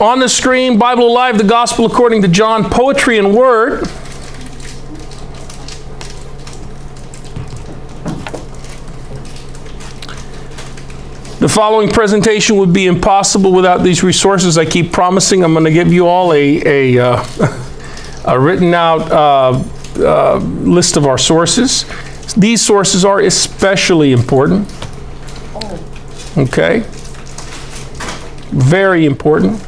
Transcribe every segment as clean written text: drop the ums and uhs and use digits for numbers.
On the screen, Bible Alive, the Gospel According to John, Poetry and Word. The following presentation would be impossible without these resources. I keep promising I'm going to give you all a written out list of our sources. These sources are especially important. Okay? Very important.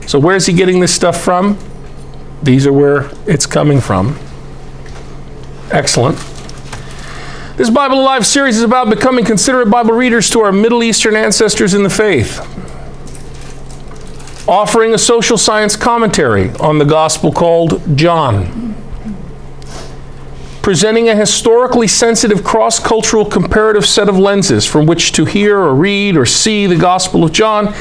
So where's he getting this stuff from? These are where it's coming from. Excellent. This Bible Alive series is about becoming considerate Bible readers to our Middle Eastern ancestors in the faith. Offering a social science commentary on the gospel called John. Presenting a historically sensitive cross-cultural comparative set of lenses from which to hear or read or see the Gospel of John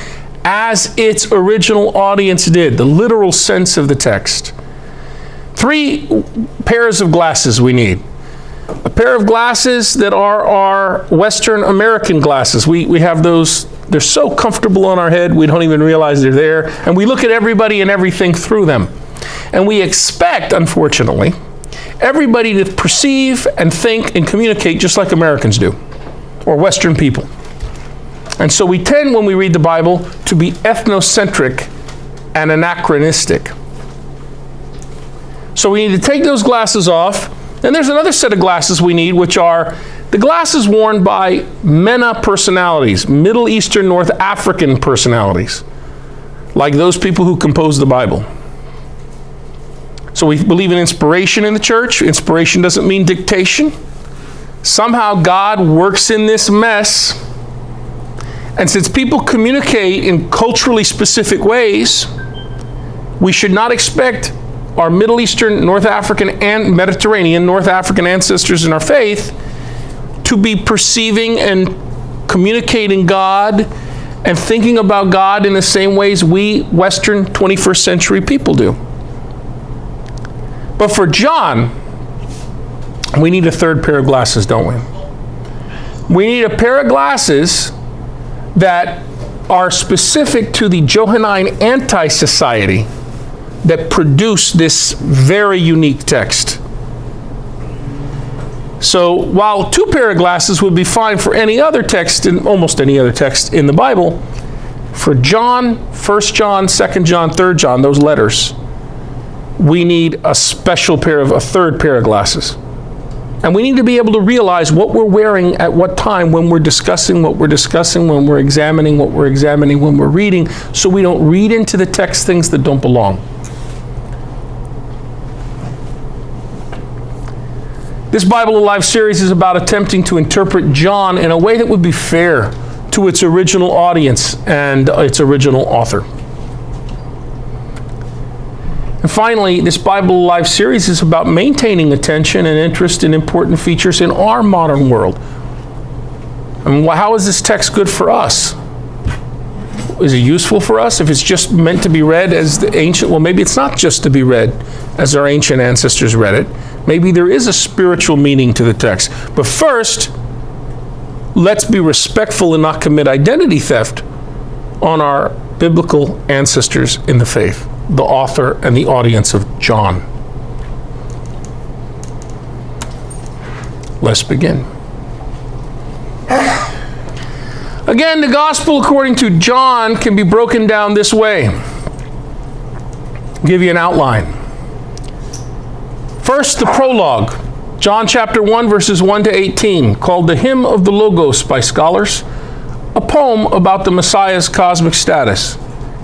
as its original audience did, the literal sense of the text. 3 pairs of glasses we need. A pair of glasses that are our Western American glasses. We have those, they're so comfortable on our head we don't even realize they're there. And we look at everybody and everything through them. And we expect, unfortunately, everybody to perceive and think and communicate just like Americans do, or Western people. And so we tend, when we read the Bible, to be ethnocentric and anachronistic. So we need to take those glasses off. And there's another set of glasses we need, which are the glasses worn by MENA personalities, Middle Eastern, North African personalities, like those people who compose the Bible. So we believe in inspiration in the church. Inspiration doesn't mean dictation. Somehow God works in this mess. And since people communicate in culturally specific ways, we should not expect our Middle Eastern, North African, and Mediterranean, North African ancestors in our faith to be perceiving and communicating God and thinking about God in the same ways we Western 21st century people do. But for John, we need a third pair of glasses, don't we? We need a pair of glasses that are specific to the Johannine anti-society that produced this very unique text. So while 2 pair of glasses would be fine for any other text, in almost any other text in the Bible, for John, 1 John, 2 John, 3 John, those letters, we need a third pair of glasses. And we need to be able to realize what we're wearing at what time when we're discussing what we're discussing, when we're examining what we're examining, when we're reading, so we don't read into the text things that don't belong. This Bible Alive series is about attempting to interpret John in a way that would be fair to its original audience and its original author. And finally, this Bible Alive series is about maintaining attention and interest in important features in our modern world. And how is this text good for us? Is it useful for us? If it's just meant to be read as the ancient, well, maybe it's not just to be read as our ancient ancestors read it. Maybe there is a spiritual meaning to the text. But first, let's be respectful and not commit identity theft on our biblical ancestors in the faith, the author and the audience of John. Let's begin. Again, the gospel according to John can be broken down this way. I'll give you an outline. First, the prologue. John chapter 1, verses 1 to 18, called the Hymn of the Logos by scholars, a poem about the Messiah's cosmic status.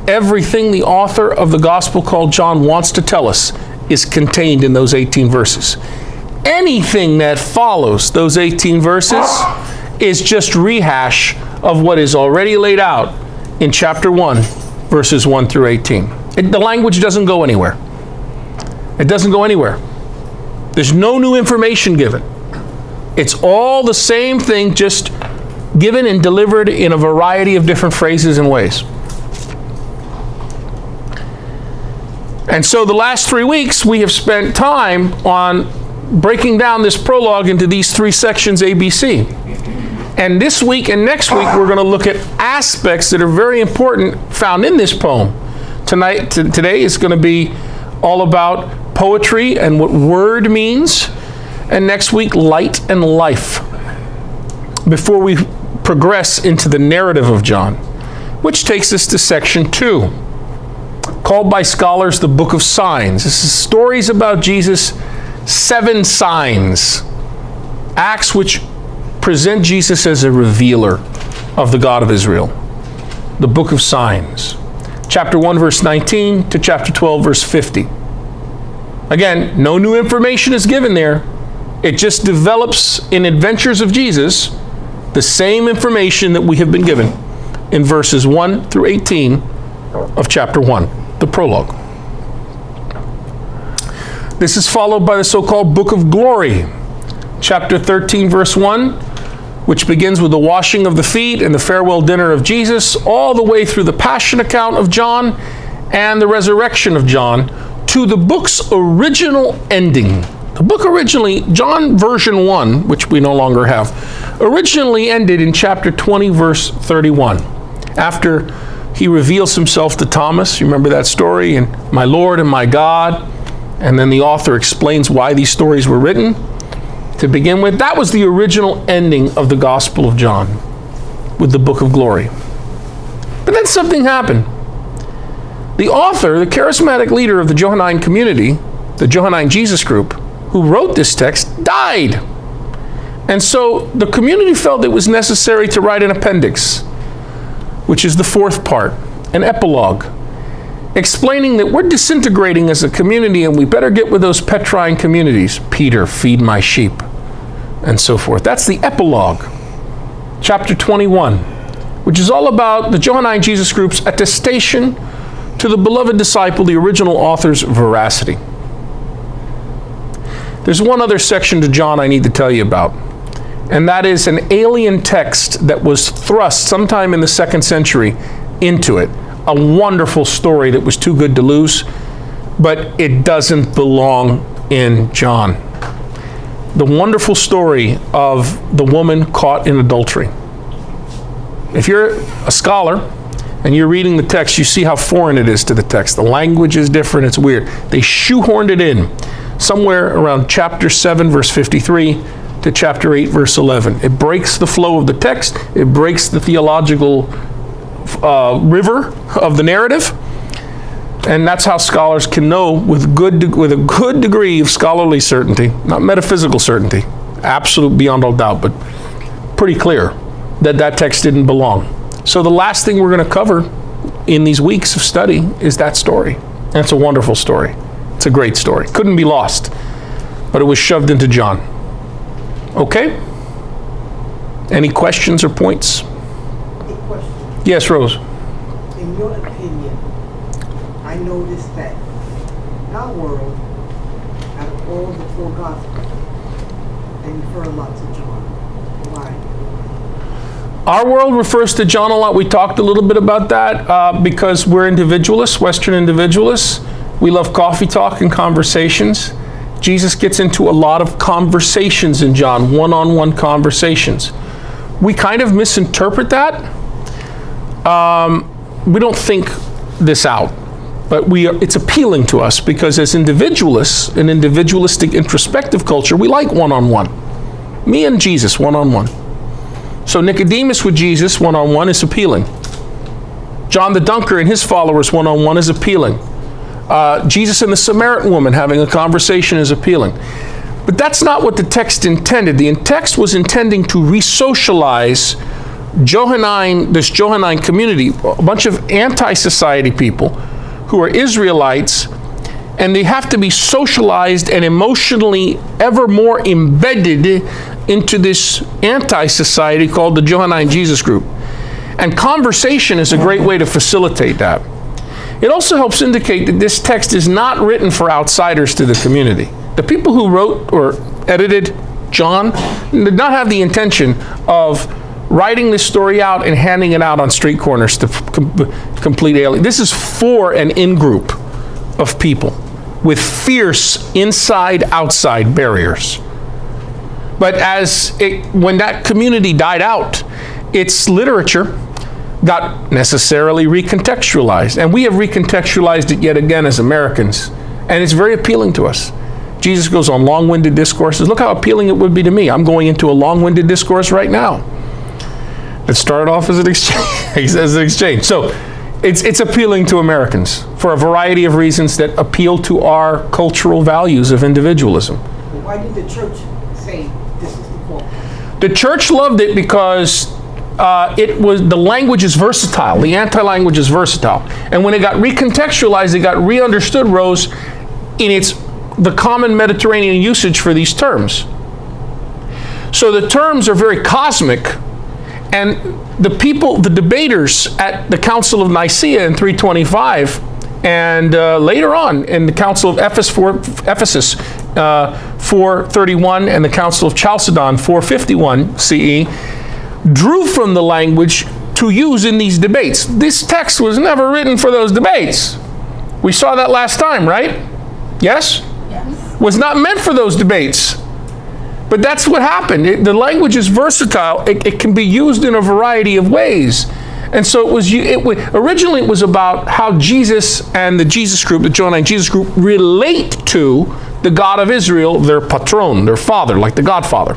Everything the author of the gospel called John wants to tell us is contained in those 18 verses. Anything that follows those 18 verses is just rehash of what is already laid out in chapter 1, verses 1 through 18. The language doesn't go anywhere. It doesn't go anywhere. There's no new information given. It's all the same thing, just given and delivered in a variety of different phrases and ways. And so the last 3 weeks, we have spent time on breaking down this prologue into these 3 sections, A, B, C. And this week and next week, we're going to look at aspects that are very important found in this poem. Today is going to be all about poetry and what word means. And next week, light and life. Before we progress into the narrative of John, which takes us to section 2, called by scholars the Book of Signs. This is stories about Jesus' 7 signs, acts which present Jesus as a revealer of the God of Israel. The Book of Signs. Chapter 1, verse 19 to chapter 12, verse 50. Again, no new information is given there. It just develops in Adventures of Jesus the same information that we have been given in verses 1 through 18 of chapter 1, the prologue. This is followed by the so-called Book of Glory, chapter 13, verse 1, which begins with the washing of the feet and the farewell dinner of Jesus, all the way through the Passion account of John and the resurrection of John, to the book's original ending. The book originally, John version 1, which we no longer have, originally ended in chapter 20, verse 31. After he reveals himself to Thomas, you remember that story, and my Lord and my God, and then the author explains why these stories were written. To begin with, that was the original ending of the Gospel of John with the Book of Glory. But then something happened. The author, the charismatic leader of the Johannine community, the Johannine Jesus group, who wrote this text, died. And so the community felt it was necessary to write an appendix, which is the 4th part, an epilogue, explaining that we're disintegrating as a community and we better get with those Petrine communities. Peter, feed my sheep, and so forth. That's the epilogue. Chapter 21, which is all about the Johannine Jesus group's attestation to the beloved disciple, the original author's veracity. There's one other section to John I need to tell you about, and that is an alien text that was thrust sometime in the 2nd century into it. A wonderful story that was too good to lose, but it doesn't belong in John. The wonderful story of the woman caught in adultery. If you're a scholar and you're reading the text, you see how foreign it is to the text. The language is different, it's weird. They shoehorned it in somewhere around chapter 7, verse 53 to chapter 8, verse 11. It breaks the flow of the text. It breaks the theological river of the narrative, and that's how scholars can know with a good degree of scholarly certainty, not metaphysical certainty, absolute beyond all doubt, but pretty clear that that text didn't belong. So the last thing we're going to cover in these weeks of study is that story, and it's a wonderful story. It's a great story. Couldn't be lost, but it was shoved into John. Okay? Any questions or points? Yes, Rose. In your opinion, I noticed that our world, out of all the 4 Gospels, they refer a lot to John. Why? Our world refers to John a lot. We talked a little bit about that because we're individualists, Western individualists. We love coffee talk and conversations. Jesus gets into a lot of conversations in John, one-on-one conversations. We kind of misinterpret that. We don't think this out, but it's appealing to us because as individualists, an individualistic introspective culture, we like one-on-one. Me and Jesus, one-on-one. So Nicodemus with Jesus, one-on-one, is appealing. John the Dunker and his followers, one-on-one, is appealing. Jesus and the Samaritan woman having a conversation is appealing. But that's not what the text intended. The text was intending to re-socialize this Johannine community, a bunch of anti-society people who are Israelites, and they have to be socialized and emotionally ever more embedded into this anti-society called the Johannine Jesus group. And conversation is a great way to facilitate that. It also helps indicate that this text is not written for outsiders to the community. The people who wrote or edited John did not have the intention of writing this story out and handing it out on street corners to complete aliens. This is for an in-group of people with fierce inside-outside barriers. But when that community died out, its literature got necessarily recontextualized. And we have recontextualized it yet again as Americans. And it's very appealing to us. Jesus goes on long-winded discourses. Look how appealing it would be to me. I'm going into a long-winded discourse right now. It started off as an exchange. So it's appealing to Americans for a variety of reasons that appeal to our cultural values of individualism. Why did the church say this is the fault? The church loved it because the language is versatile. The anti-language is versatile. And when it got recontextualized, it got re-understood, Rose, in the common Mediterranean usage for these terms. So the terms are very cosmic, and the debaters at the Council of Nicaea in 325, and later on in the Council of Ephesus 431, and the Council of Chalcedon 451 CE, drew from the language to use in these debates. This text was never written for those debates. We saw that last time, right? Yes? Yes. Was not meant for those debates. But that's what happened. The language is versatile. It can be used in a variety of ways. And so originally it was about how Jesus and the Jesus group, the Johannine Jesus group, relate to the God of Israel, their patron, their father, like the Godfather.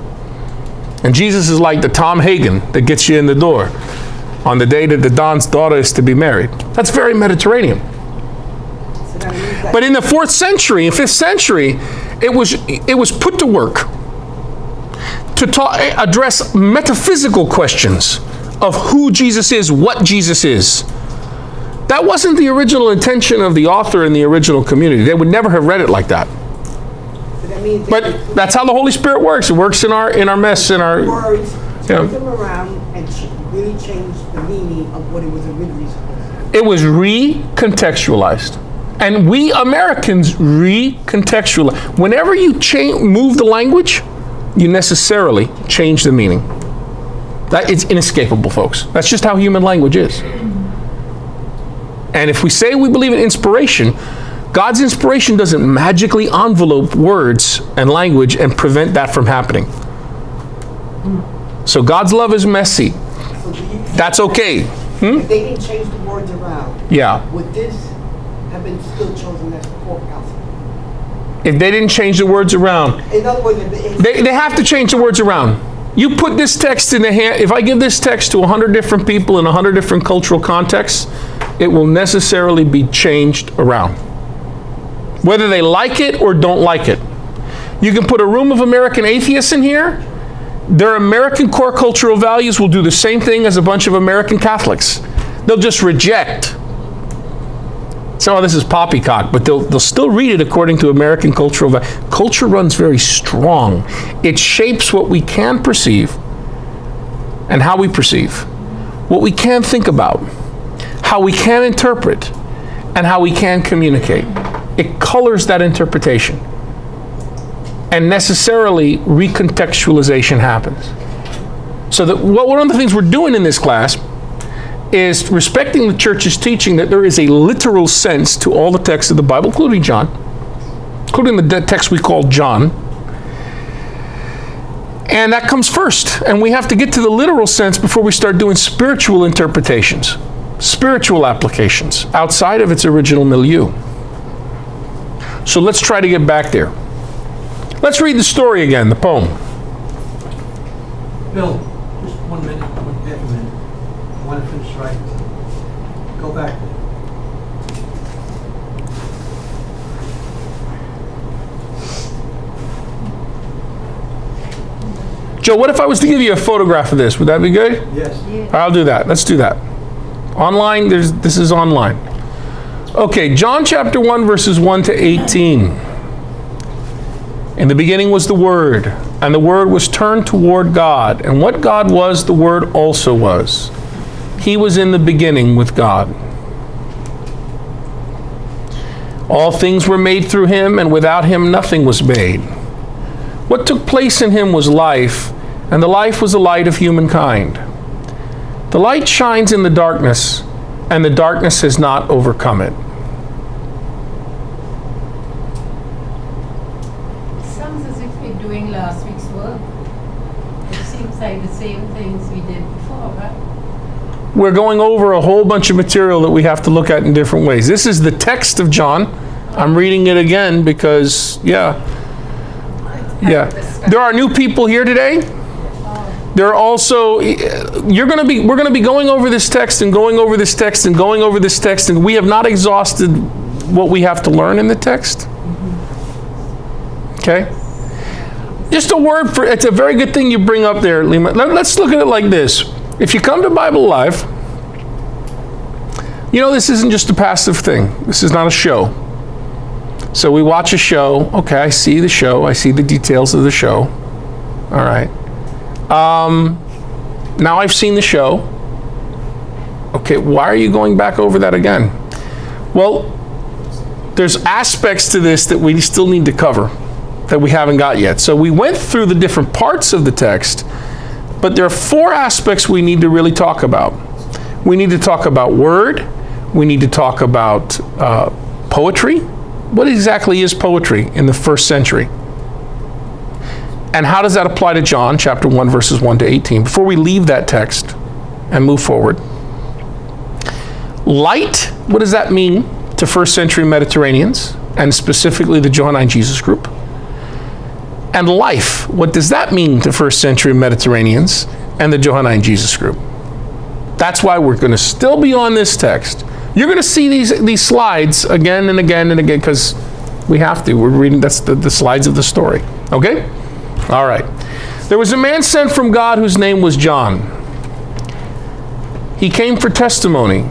And Jesus is like the Tom Hagen that gets you in the door on the day that the Don's daughter is to be married. That's very Mediterranean. But in the 4th century, 5th century, it was put to work to address metaphysical questions of who Jesus is, what Jesus is. That wasn't the original intention of the author and the original community. They would never have read it like that. But that's how the Holy Spirit works. It works in our mess, in our words, turn them around and really change the meaning of what it was originally supposed to be. It was recontextualized. And we Americans recontextualize. Whenever you move the language, you necessarily change the meaning. That is inescapable, folks. That's just how human language is. And if we say we believe in inspiration, God's inspiration doesn't magically envelope words and language and prevent that from happening. So God's love is messy. That's okay. If they didn't change the words around, would this have been still chosen as the fourth gospel? If they didn't change the words around, in other words, they have to change the words around. You put this text in the hand, if I give this text to 100 different people in 100 different cultural contexts, it will necessarily be changed around. Whether they like it or don't like it. You can put a room of American atheists in here. Their American core cultural values will do the same thing as a bunch of American Catholics. They'll just reject. Some of this is poppycock, but they'll still read it according to American cultural values. Culture runs very strong. It shapes what we can perceive and how we perceive, what we can think about, how we can interpret, and how we can communicate. It colors that interpretation. And necessarily recontextualization happens. So that one of the things we're doing in this class is respecting the church's teaching that there is a literal sense to all the texts of the Bible, including John, including the text we call John. And that comes first. And we have to get to the literal sense before we start doing spiritual interpretations, spiritual applications outside of its original milieu. So let's try to get back there. Let's read the story again, the poem. Bill, just 1 minute, half a minute. I want to finish right. Go back. Joe, what if I was to give you a photograph of this? Would that be good? Yes. I'll do that. Let's do that. Online, this is online. Okay, John chapter 1, verses 1 to 18. In the beginning was the Word, and the Word was turned toward God, and what God was, the Word also was. He was in the beginning with God. All things were made through him, and without him nothing was made. What took place in him was life, and the life was the light of humankind. The light shines in the darkness, and the darkness has not overcome it. Sounds as if we're doing last week's work. say the same things we did before, right? We're going over a whole bunch of material that we have to look at in different ways. This is the text of John. I'm reading it again because, yeah. There are new people here today. There are also, we're going to be going over this text and going over this text and going over this text, and we have not exhausted what we have to learn in the text. Okay? Just a word for, it's a very good thing you bring up there, Lima. Let's look at it like this. If you come to Bible Live, you know this isn't just a passive thing. This is not a show. So we watch a show. Okay, I see the show. I see the details of the show. All right. Now I've seen the show. Okay, why are you going back over that again? Well, there's aspects to this that we still need to cover that we haven't got yet. So we went through the different parts of the text, but there are 4 aspects we need to really talk about. We need to talk about word. We need to talk about poetry. What exactly is poetry in the first century? And how does that apply to John chapter 1, verses 1 to 18? Before we leave that text and move forward. Light, what does that mean to first century Mediterraneans, and specifically the Johannine Jesus group? And life, what does that mean to first century Mediterraneans and the Johannine Jesus group? That's why we're going to still be on this text. You're going to see these slides again and again and again because we have to. We're reading, that's the slides of the story. Okay? All right. There was a man sent from God whose name was John. He came for testimony,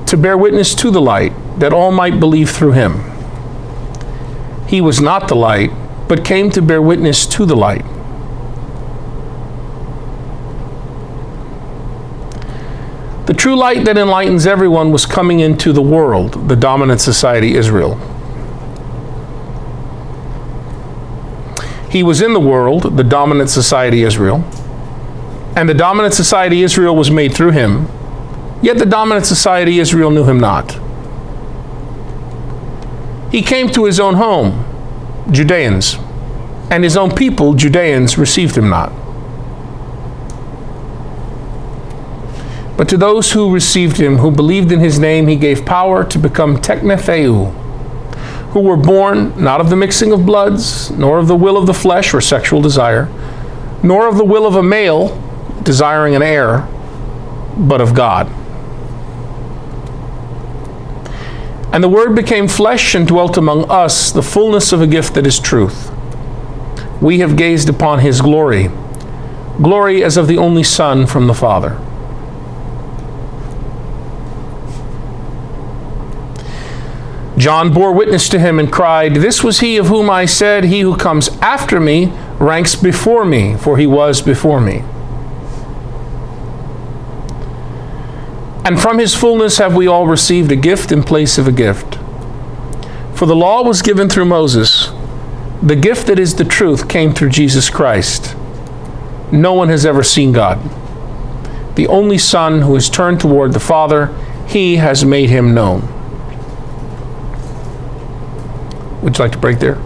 to bear witness to the light, that all might believe through him. He was not the light, but came to bear witness to the light. The true light that enlightens everyone was coming into the world, the dominant society Israel. He was in the world, the dominant society Israel, and the dominant society Israel was made through him, yet the dominant society Israel knew him not. He came to his own home, Judeans, and his own people, Judeans, received him not. But to those who received him, who believed in his name, he gave power to become teknepheu, who were born not of the mixing of bloods, nor of the will of the flesh or sexual desire, nor of the will of a male desiring an heir, but of God. And the Word became flesh and dwelt among us, the fullness of a gift that is truth. We have gazed upon his glory, glory as of the only Son from the Father. John bore witness to him and cried, "This was he of whom I said, he who comes after me ranks before me, for he was before me." And from his fullness have we all received a gift in place of a gift. For the law was given through Moses. The gift that is the truth came through Jesus Christ. No one has ever seen God. The only Son who is turned toward the Father, he has made him known. Would you like to break there?